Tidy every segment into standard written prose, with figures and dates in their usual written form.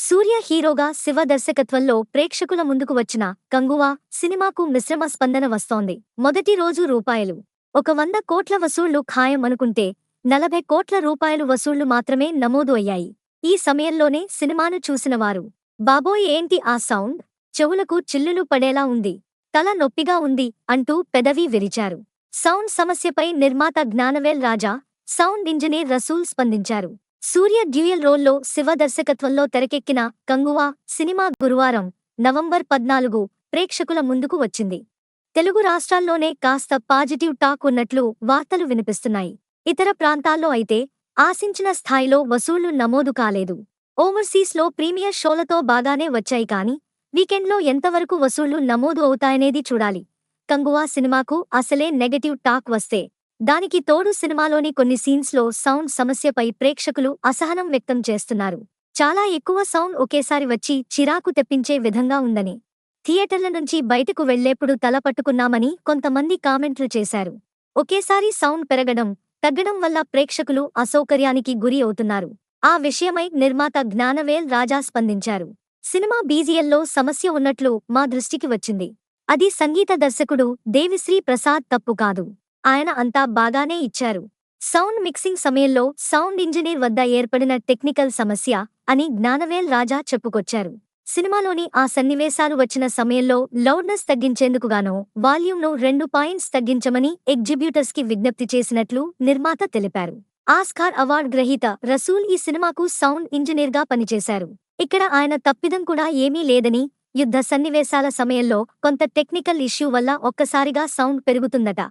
సూర్య హీరోగా శివ దర్శకత్వంలో ప్రేక్షకుల ముందుకు వచ్చిన కంగువా సినిమాకు మిశ్రమ స్పందన వస్తోంది. మొదటి రోజు రూపాయలు 100 కోట్ల వసూళ్లు ఖాయం అనుకుంటే 40 కోట్ల రూపాయలు వసూళ్లు మాత్రమే నమోదు అయ్యాయి. ఈ సమయంలోనే సినిమాను చూసిన వారు బాబోయ్ ఏంటి ఆ సౌండ్, చెవులకు చిల్లులు పడేలా ఉంది, తల నొప్పిగా ఉంది అంటూ పెదవి విరిచారు. సౌండ్ సమస్యపై నిర్మాత జ్ఞానవేల్ రాజా, సౌండ్ ఇంజనీర్ రసూల్ స్పందించారు. సూర్య డ్యూయల్ రోల్లో శివ దర్శకత్వంలో తెరకెక్కిన కంగువా సినిమా గురువారం నవంబర్ 14 ప్రేక్షకుల ముందుకు వచ్చింది. తెలుగు రాష్ట్రాల్లోనే కాస్త పాజిటివ్ టాక్ ఉన్నట్లు వార్తలు వినిపిస్తున్నాయి. ఇతర ప్రాంతాల్లో అయితే ఆశించిన స్థాయిలో వసూళ్లు నమోదు కాలేదు. ఓవర్సీస్లో ప్రీమియర్ షోలతో బాగానే వచ్చాయి కానీ వీకెండ్లో ఎంతవరకు వసూళ్లు నమోదు అవుతాయనేది చూడాలి. కంగువా సినిమాకు అసలే నెగటివ్ టాక్ వస్తే దానికి తోడు సినిమాలోని కొన్ని సీన్స్లో సౌండ్ సమస్యపై ప్రేక్షకులు అసహనం వ్యక్తం చేస్తున్నారు. చాలా ఎక్కువ సౌండ్ ఒకేసారి వచ్చి చిరాకు తెప్పించే విధంగా ఉందని, థియేటర్ల నుంచి బయటకు వెళ్లేప్పుడు తల పట్టుకున్నామని కొంతమంది కామెంట్లు చేశారు. ఒకేసారి సౌండ్ పెరగడం, తగ్గడం వల్ల ప్రేక్షకులు అసౌకర్యానికి గురి అవుతున్నారు. ఆ విషయమై నిర్మాత జ్ఞానవేల్ రాజా స్పందించారు. సినిమా బీజిఎల్లో సమస్య ఉన్నట్లు మా దృష్టికి వచ్చింది. అది సంగీత దర్శకుడు దేవిశ్రీ ప్రసాద్ తప్పు కాదు. ఆయన అంతా బాగానే ఇచ్చారు. సౌండ్ మిక్సింగ్ సమయంలో సౌండ్ ఇంజనీర్ వద్ద ఏర్పడిన టెక్నికల్ సమస్య అని జ్ఞానవేల్ రాజా చెప్పుకొచ్చారు. సినిమాలోని ఆ సన్నివేశాలు వచ్చిన సమయంలో లౌడ్నెస్ తగ్గించేందుకుగానో వాల్యూమ్ను 2 పాయింట్స్ తగ్గించమని ఎగ్జిబ్యూటర్స్కి విజ్ఞప్తి చేసినట్లు నిర్మాత తెలిపారు. ఆస్కార్ అవార్డు గ్రహీత రసూల్ ఈ సినిమాకు సౌండ్ ఇంజనీర్గా పనిచేశారు. ఇక్కడ ఆయన తప్పిదం కూడా ఏమీ లేదని, యుద్ధ సన్నివేశాల సమయంలో కొంత టెక్నికల్ ఇష్యూ వల్ల ఒక్కసారిగా సౌండ్ పెరుగుతుందట.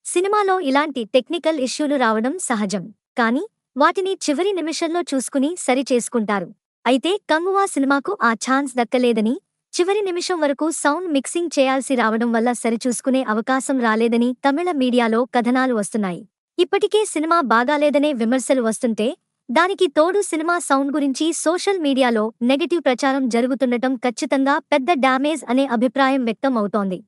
సినిమాలో ఇలాంటి టెక్నికల్ ఇష్యూలు రావడం సహజం. కానీ వాటిని చివరి నిమిషంలో చూసుకుని సరి చేసుకుంటారు. అయితే కంగువా సినిమాకు ఆ ఛాన్స్ దక్కలేదని, చివరి నిమిషం వరకు సౌండ్ మిక్సింగ్ చేయాల్సి రావడం వల్ల సరిచూసుకునే అవకాశం రాలేదని తమిళ మీడియాలో కథనాలు వస్తున్నాయి. ఇప్పటికే సినిమా బాగాలేదనే విమర్శలు వస్తుంటే దానికి తోడు సినిమా సౌండ్ గురించి సోషల్ మీడియాలో నెగటివ్ ప్రచారం జరుగుతుండటం ఖచ్చితంగా పెద్ద డ్యామేజ్ అనే అభిప్రాయం వ్యక్తం అవుతోంది.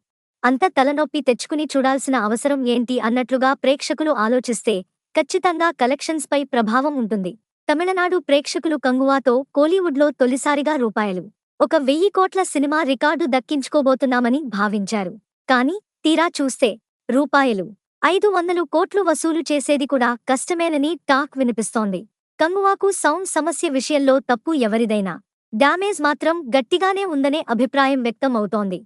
అంత తలనొప్పి తెచ్చుకుని చూడాల్సిన అవసరం ఏంటి అన్నట్లుగా ప్రేక్షకులు ఆలోచిస్తే ఖచ్చితంగా కలెక్షన్స్పై ప్రభావం ఉంటుంది. తమిళనాడు ప్రేక్షకులు కంగువాతో కోలీవుడ్లో తొలిసారిగా రూ.1000 కోట్ల సినిమా రికార్డు దక్కించుకోబోతున్నామని భావించారు. కానీ తీరా చూస్తే రూ.500 కోట్లు వసూలు చేసేది కూడా కష్టమేనని టాక్ వినిపిస్తోంది. కంగువాకు సౌండ్ సమస్య విషయంలో తప్పు ఎవరిదైనా, డ్యామేజ్ మాత్రం గట్టిగానే ఉందనే అభిప్రాయం వ్యక్తం అవుతోంది.